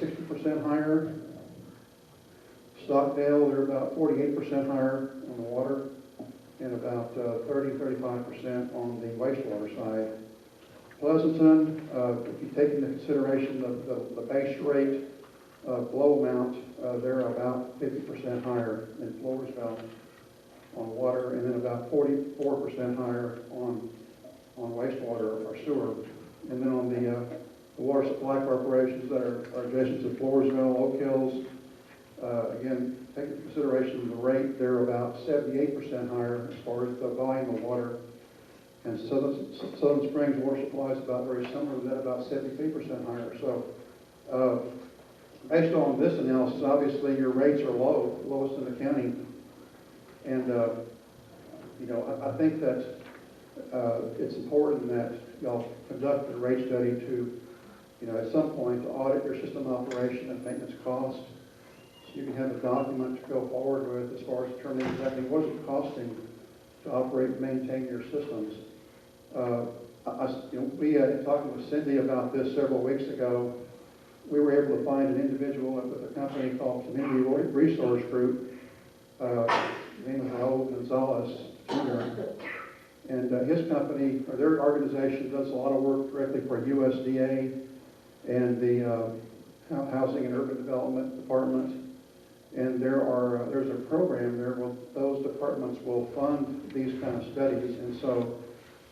60% higher. Stockdale, they're about 48% higher on the water and about 30-35% on the wastewater side. Pleasanton, if you take into consideration the base rate blow amount, they're about 50% higher than Floresville on water, and then about 44% higher on wastewater or sewer. And then on the water supply corporations that are adjacent to Floresville, Oak Hills, again, take into consideration the rate, they're about 78% higher as far as the volume of water. And Southern Springs water supply is about very similar to that, about 73% higher. So based on this analysis, obviously your rates are low, lowest in the county. And you know, I think that it's important that y'all conduct a rate study to, you know, at some point to audit your system operation and maintenance cost. So you can have a document to go forward with as far as determining exactly what is it costing to operate and maintain your systems. We had talking with Cindy about this several weeks ago. We were able to find an individual with a company called Community Resource Group. His name is Raul Gonzalez Jr. And his company, or their organization, does a lot of work directly for USDA and the Housing and Urban Development Department. And there's a program there where those departments will fund these kind of studies. And so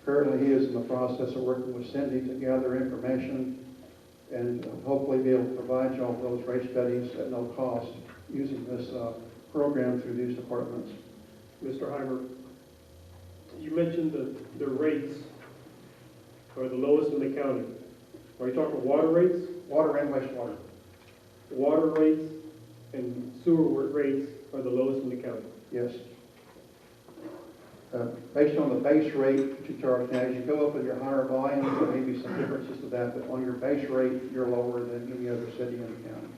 currently he is in the process of working with Cindy to gather information and hopefully be able to provide you all those rate studies at no cost using this program through these departments. Mr. Heimer, you mentioned that the rates are the lowest in the county. Are you talking water rates? Water and wastewater. Water rates and sewer rates are the lowest in the county. Yes. Based on the base rate that you charge now, as you go up with your higher volumes, there may be some differences to that, but on your base rate, you're lower than any other city in the county.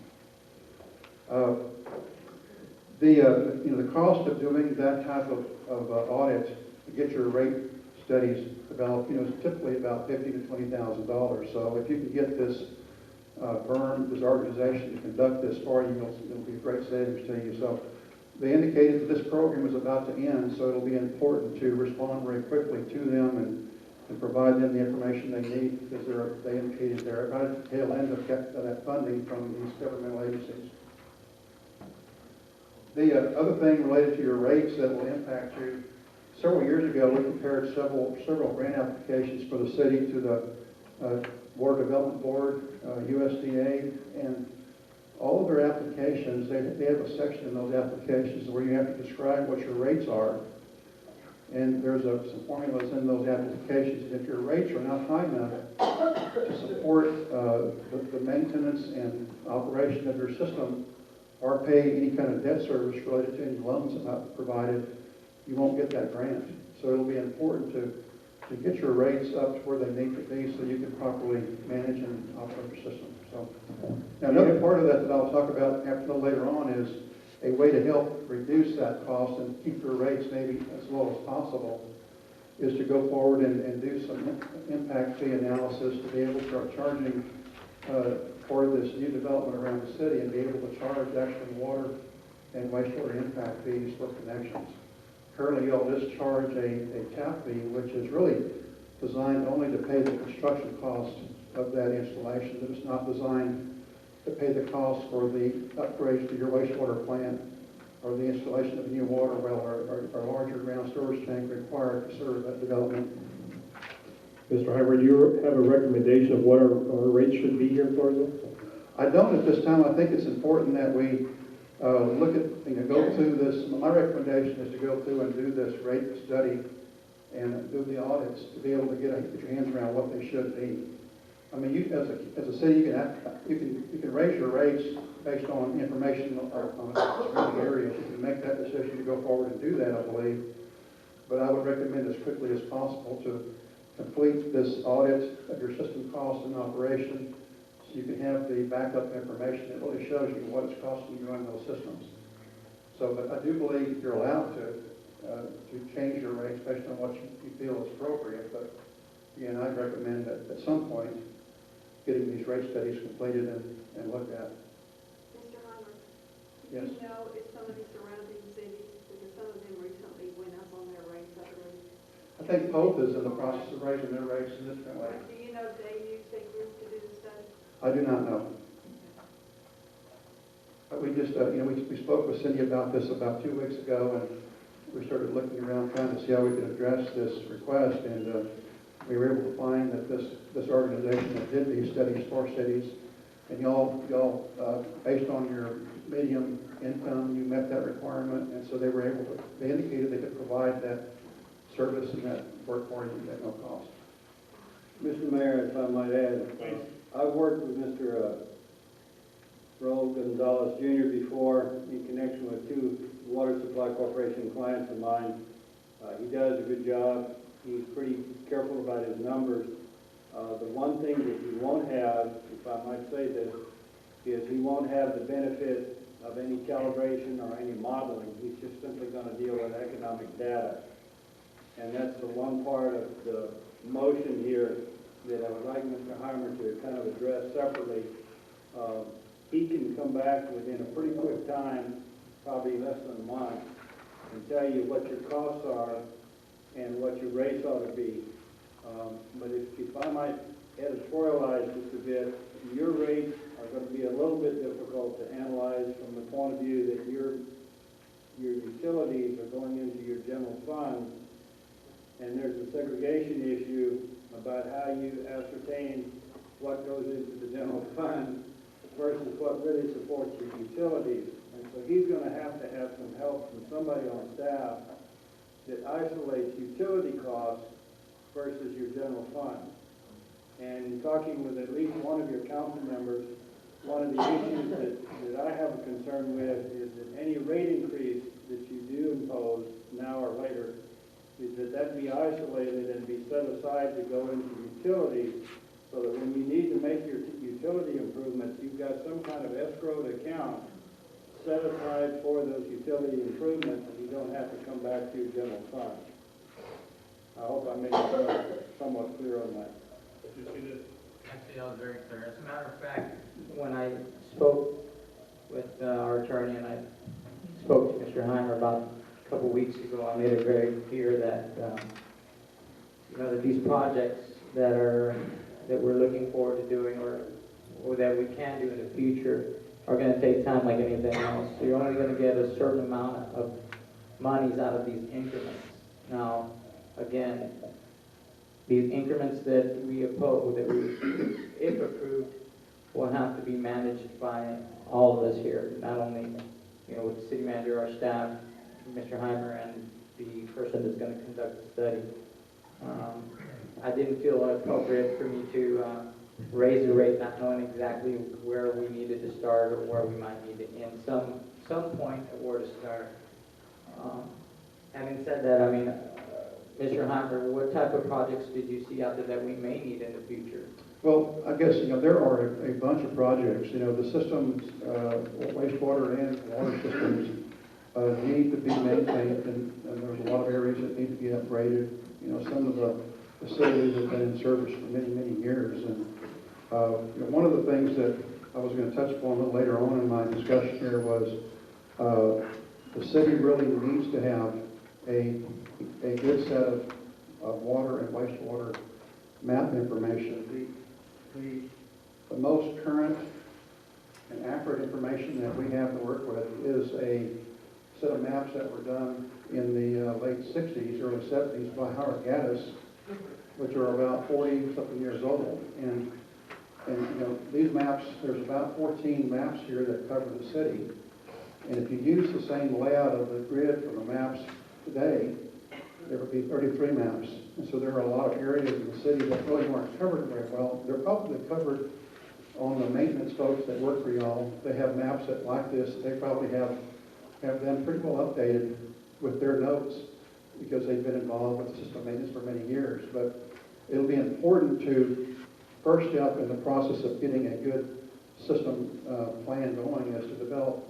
The cost of doing that type of audit to get your rate studies developed, is typically about $50,000 to $20,000. So if you can get this firm, this organization to conduct this for you, it'll be a great savings to you. So they indicated that this program is about to end, so it'll be important to respond very quickly to them and provide them the information they need, because they indicated they're right at the tail end of that funding from these governmental agencies. The other thing related to your rates that will impact you, several years ago we compared several grant applications for the city to the Water Development Board, USDA, and all of their applications, they have a section in those applications where you have to describe what your rates are. And there's some formulas in those applications. If your rates are not high enough to support the maintenance and operation of your system or pay any kind of debt service related to any loans that might be provided, you won't get that grant. So it'll be important to get your rates up to where they need to be so you can properly manage and operate your system. So now another part of that I'll talk about a little later on is a way to help reduce that cost and keep your rates maybe as low as possible is to go forward and do some impact fee analysis to be able to start charging for this new development around the city and be able to charge actually water and wastewater impact fees for connections. Currently, you'll just charge a tap fee, which is really designed only to pay the construction cost of that installation. It is not designed to pay the cost for the upgrades to your wastewater plant or the installation of a new water well or larger ground storage tank required to serve that development. Mr. Heimer, do you have a recommendation of what our rates should be here in Floresville? I don't at this time. I think it's important that we look at, go through this. My recommendation is to go through and do this rate study and do the audits to be able to get your hands around what they should be. I mean, you, as a city, you can raise your rates based on information on surrounding areas. You can make that decision to go forward and do that, I believe. But I would recommend as quickly as possible to complete this audit of your system cost and operation, so you can have the backup information that really shows you what it's costing you to run those systems. So, but I do believe you're allowed to change your rates based on what you feel is appropriate. But again, I'd recommend that at some point getting these rate studies completed and looked at. Mr. Heimer, do Yes. you know if some of the surrounding cities, because some of them recently went up on their rates, I believe? I think Pope is in the process of raising their rates significantly. Do you know if they use a group to do the study? I do not know. We just, we spoke with Cindy about this about 2 weeks ago, and we started looking around trying to see how we could address this request, and we were able to find that this organization that did these studies for cities, and y'all, based on your medium income, you met that requirement, and so they were able to, they indicated they could provide that service and that work for you at no cost. Mr. Mayor, if I might add, I've worked with Mr. Raul Gonzalez Jr. before in connection with 2 Water Supply Corporation clients of mine. He does a good job. He's pretty careful about his numbers. The one thing that he won't have, if I might say this, is he won't have the benefit of any calibration or any modeling. He's just simply going to deal with economic data. And that's the one part of the motion here that I would like Mr. Heimer to kind of address separately. He can come back within a pretty quick time, probably less than a month, and tell you what your costs are and what your rates ought to be. But if I might editorialize just a bit, your rates are going to be a little bit difficult to analyze from the point of view that your utilities are going into your general fund, and there's a segregation issue about how you ascertain what goes into the general fund versus what really supports your utilities. And so he's going to have some help from somebody on staff that isolates utility costs versus your general fund. And in talking with at least one of your council members, one of the issues that I have a concern with is that any rate increase that you do impose now or later is that be isolated and be set aside to go into utilities, so that when you need to make your utility improvements, you've got some kind of escrowed account set aside for those utility improvements, and you don't have to come back to your general fund. I hope I made it somewhat clear on that. Did you see this? Actually, that was very clear. As a matter of fact, when I spoke with our attorney and I spoke to Mr. Heimer about a couple weeks ago, I made it very clear that, that these projects that we're looking forward to doing or that we can do in the future are going to take time like anything else. So you're only going to get a certain amount of monies out of these increments. Now, again, these increments that we oppose, if approved, will have to be managed by all of us here, not only with the city manager, our staff, Mr. Heimer, and the person that's going to conduct the study. I didn't feel it appropriate for me to raise the rate, not knowing exactly where we needed to start or where we might need to end. Some point of where to start. Having said that, Mr. Heimer, what type of projects did you see out there that we may need in the future? Well, I guess, there are a bunch of projects. The systems, wastewater and water systems need to be maintained, and there's a lot of areas that need to be upgraded. Some of the facilities have been in service for many, many years. And one of the things that I was going to touch upon a little later on in my discussion here was the city really needs to have a good set of water and wastewater map information. The most current and accurate information that we have to work with is a set of maps that were done in the late 60s, early 70s by Howard Gaddis, which are about 40-something years old. And these maps, there's about 14 maps here that cover the city. And if you use the same layout of the grid from the maps today, there would be 33 maps. And so there are a lot of areas in the city that really weren't covered very well. They're probably covered on the maintenance folks that work for y'all. They have maps that like this. They probably have them pretty well updated with their notes because they've been involved with system maintenance for many years. But it'll be important to, first step in the process of getting a good system plan going is to develop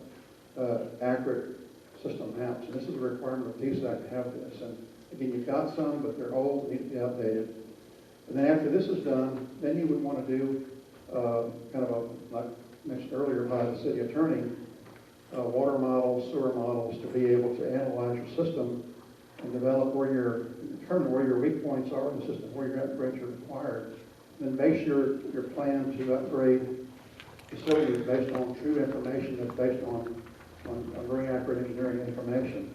accurate system maps. And this is a requirement of TSAC to have this. And again, you've got some, but they're old, need to be updated. And then after this is done, then you would want to do kind of a, like mentioned earlier by the city attorney, water models, sewer models, to be able to analyze your system and determine where your weak points are in the system, where your upgrades are required. Then base your plan to upgrade facilities based on true information that's based on very accurate engineering information.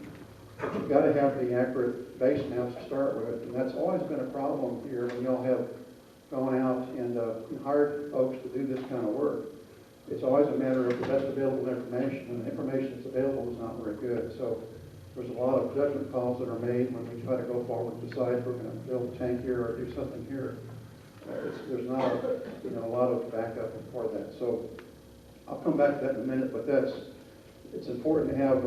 But you've got to have the accurate base maps to start with, and that's always been a problem here when y'all have gone out and hired folks to do this kind of work. It's always a matter of the best available information, and the information that's available is not very good. So there's a lot of judgment calls that are made when we try to go forward and decide we're going to build a tank here or do something here. There's not a lot of backup for that. So I'll come back to that in a minute, but it's important to have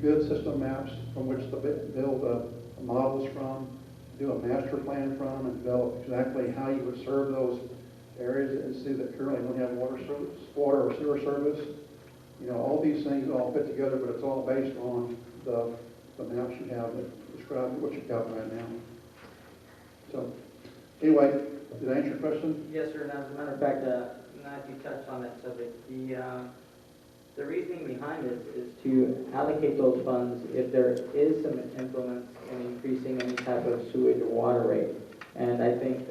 good system maps from which to build models from, do a master plan from, and develop exactly how you would serve those areas and see that currently don't have water or sewer service. All these things all fit together, but it's all based on the maps you have that describe what you've got right now. So anyway, did I answer your question? Yes, sir. And as a matter of fact, now that you touched on that subject, the reasoning behind this is to allocate those funds if there is some influence in increasing any type of sewage or water rate. And I think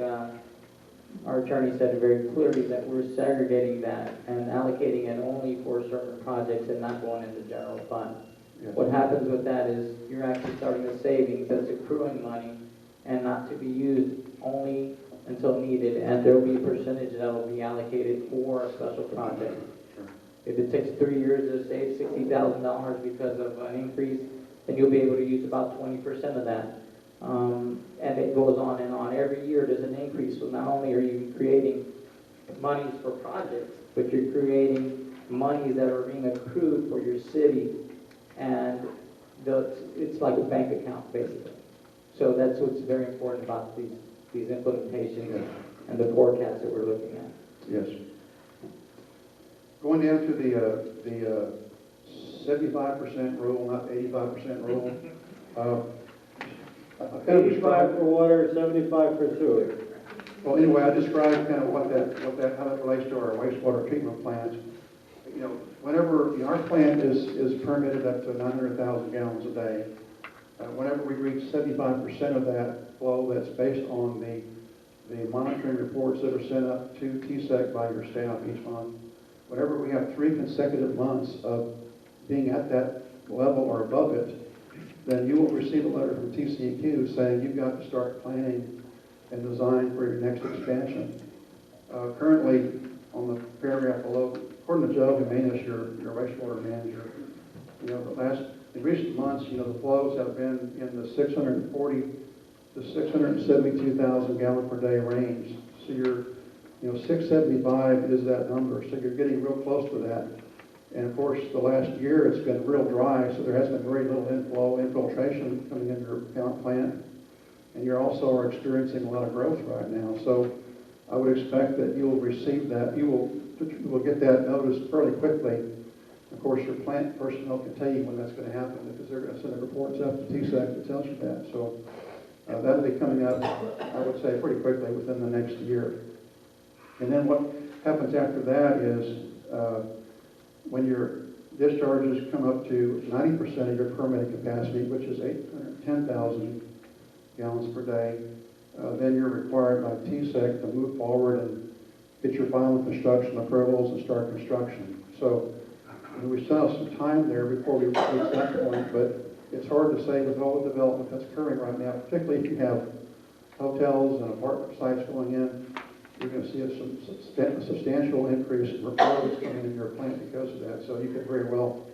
our attorney said it very clearly that we're segregating that and allocating it only for certain projects and not going into general fund. Yes. What happens with that is you're actually starting a savings that's accruing money and not to be used only until needed, and there will be a percentage that will be allocated for a special project. Sure. If it takes 3 years to save $60,000 because of an increase, then you'll be able to use about 20% of that. And it goes on and on. Every year there's an increase. So not only are you creating monies for projects, but you're creating monies that are being accrued for your city, and it's like a bank account basically. So that's what's very important about these implementations and the forecasts that we're looking at. Yes. Going down to the 75% rule, not 85% rule. I kind of 85 for water, 75 for sewer. Well, anyway, I described kind of how that relates to our wastewater treatment plants. Whenever our plant is permitted up to 900,000 gallons a day, whenever we reach 75% of that flow, that's based on the monitoring reports that are sent up to TSEC by your staff each month. Whenever we have 3 consecutive months of being at that level or above it, then you will receive a letter from TCEQ saying you've got to start planning and design for your next expansion. Currently, on the paragraph below, according to Joe Jimenez, your wastewater manager, in recent months, the flows have been in the 640 to 672,000 gallon per day range. So 675 is that number. So you're getting real close to that. And of course, the last year it's been real dry, so there has been very little infiltration coming into your plant. And you also are experiencing a lot of growth right now. So I would expect that you will receive that. You will get that notice fairly quickly. Of course, your plant personnel can tell you when that's going to happen because they're going to send reports up to TSEC that tells you that. So that'll be coming up, I would say, pretty quickly within the next year. And then what happens after that is when your discharges come up to 90% of your permitted capacity, which is 810,000 gallons per day, then you're required by TSEC to move forward and get your final construction approvals and start construction. So we still have some time there before we reach that point, but it's hard to say with all the development that's occurring right now, particularly if you have hotels and apartment sites going in, you're going to see a substantial increase in referrals coming in your plant because of that. So you could very well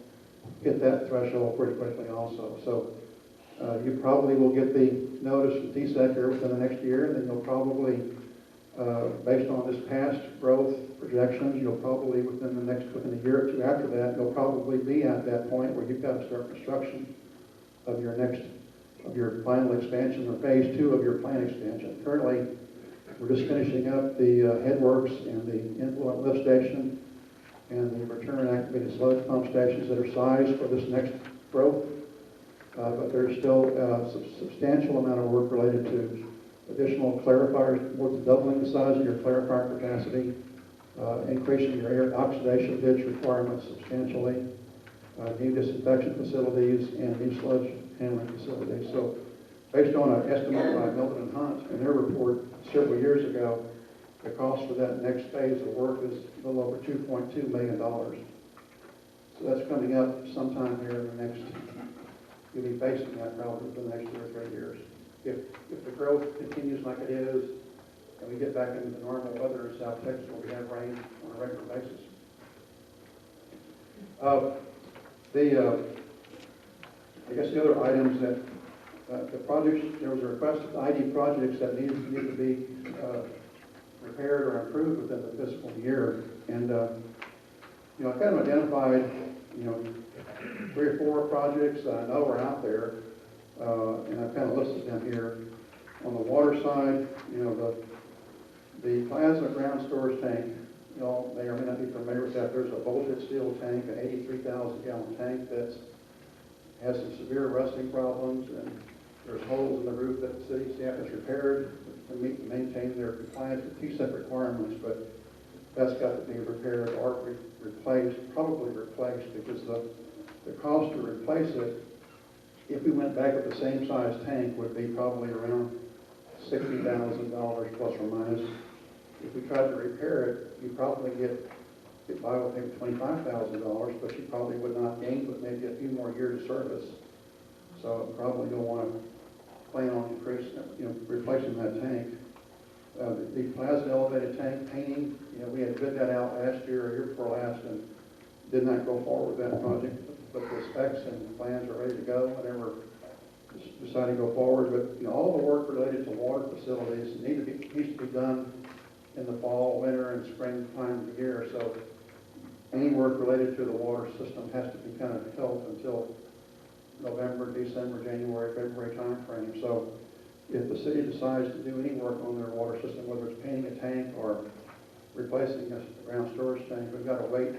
hit that threshold pretty quickly also. So you probably will get the notice from TSEC here within the next year, and then you'll probably, based on this past growth projections, you'll probably within a year or two after that, you'll probably be at that point where you've got to start construction of your final expansion or phase 2 of your plant expansion. Currently, we're just finishing up the headworks and the influent lift station and the return activated sludge pump stations that are sized for this next growth. But there's still a substantial amount of work related to additional clarifiers, more than doubling the size of your clarifier capacity, increasing your air oxidation ditch requirements substantially, new disinfection facilities, and new sludge handling facilities. So based on an estimate by Milton and Hunt in their report several years ago, the cost for that next phase of work is a little over $2.2 million. So that's coming up sometime here in the next, you'll be facing that probably for the next 2 or 3 years. If the growth continues like it is, and we get back into the normal weather in South Texas where we have rain on a regular basis. I guess the other items that the projects, there was a request of ID projects that need to be repaired or improved within the fiscal year. And, I kind of identified, 3 or 4 projects that I know are out there, and I've kind of listed them here. On the water side, the Plaza ground storage tank, you all may or may not be familiar with that. There's a bolted steel tank, an 83,000 gallon tank that has some severe rusting problems, and there's holes in the roof that the city staff has repaired to maintain their compliance with 2 separate requirements, but that's got to be repaired or replaced, probably replaced, because the cost to replace it, if we went back with the same size tank, would be probably around $60,000 plus or minus. If we tried to repair it, you probably get by with maybe $25,000, but you probably would not gain but maybe a few more years of service. So probably you'll want to plan on replacing that tank. The Plaza elevated tank painting, we had bid that out last year or year before last and did not go forward with that project. But the specs and plans are ready to go whenever decided to go forward. But all the work related to water facilities needs to be done in the fall, winter, and spring time of the year. So any work related to the water system has to be kind of held until November, December, January, February time frame. So if the city decides to do any work on their water system, whether it's painting a tank or replacing a ground storage tank, we've got to wait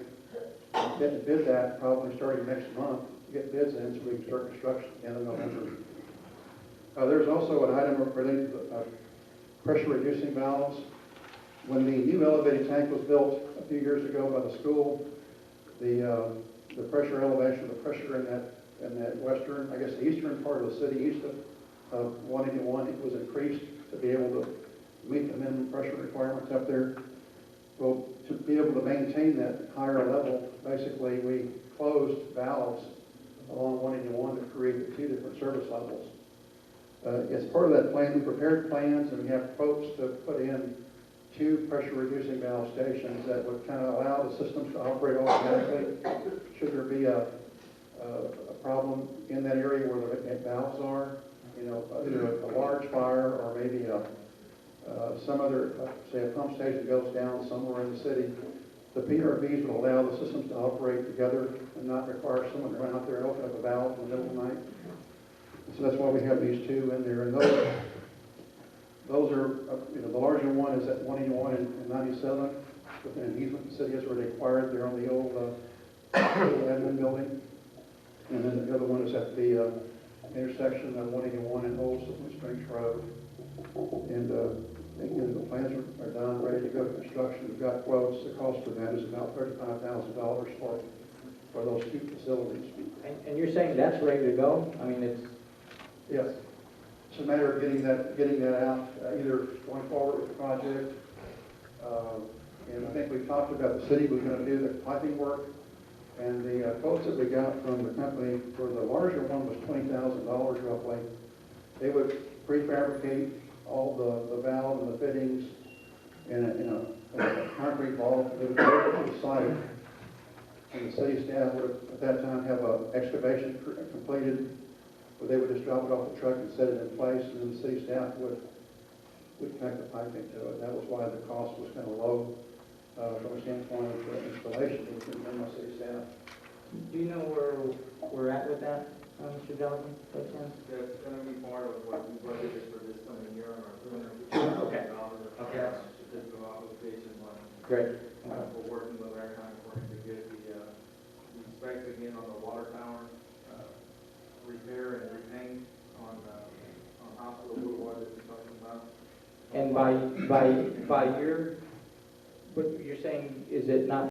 and bid that probably starting next month to get bids in so we can start construction at the end of November. There's also an item related to pressure reducing valves. When the new elevated tank was built a few years ago by the school, the pressure elevation, the pressure in that western, I guess the eastern part of the city, east of 181, it was increased to be able to meet the minimum pressure requirements up there. Well, to be able to maintain that higher level, basically we closed valves along 181 to create the 2 different service levels. As part of that plan, we prepared plans and we have quotes to put in 2 pressure reducing valve stations that would kind of allow the systems to operate automatically should there be a problem in that area where the valves are, either a large fire or maybe some other, say a pump station goes down somewhere in the city. The PRVs would allow the systems to operate together and not require someone to run out there and open up a valve in the middle of the night. So that's why we have these 2 in there. And those are, the larger one is at 181 and 97 within an easement the city has already acquired. They're on the old admin building. And then the other one is at the intersection of 181 and Old Silver Springs Road. And again, the plans are done, ready to go to construction. We've got quotes. The cost for that is about $35,000 for those 2 facilities. And you're saying that's ready to go? I mean, it's... Yes. It's a matter of getting that out, either going forward with the project. And I think we talked about the city was going to do the piping work. And the quotes that we got from the company for the larger one was $20,000 roughly. They would prefabricate all the valve and the fittings in a concrete vault. They would go to the site. And the city staff would at that time have an excavation completed, where they would just drop it off the truck and set it in place, and then the city staff would connect the piping to it. That was why the cost was kind of low from a standpoint of installation within the city staff. Do you know where we're at with that, Mr. Johnson? Yeah, it's going to be part of what we budgeted for this coming year on our $250,000 Okay. certificate of obligation line. Great. We're working with our county to get the specs again on the water tower, repair and repaint on Hospital Boulevard that you're talking about. And by But you're saying, is it not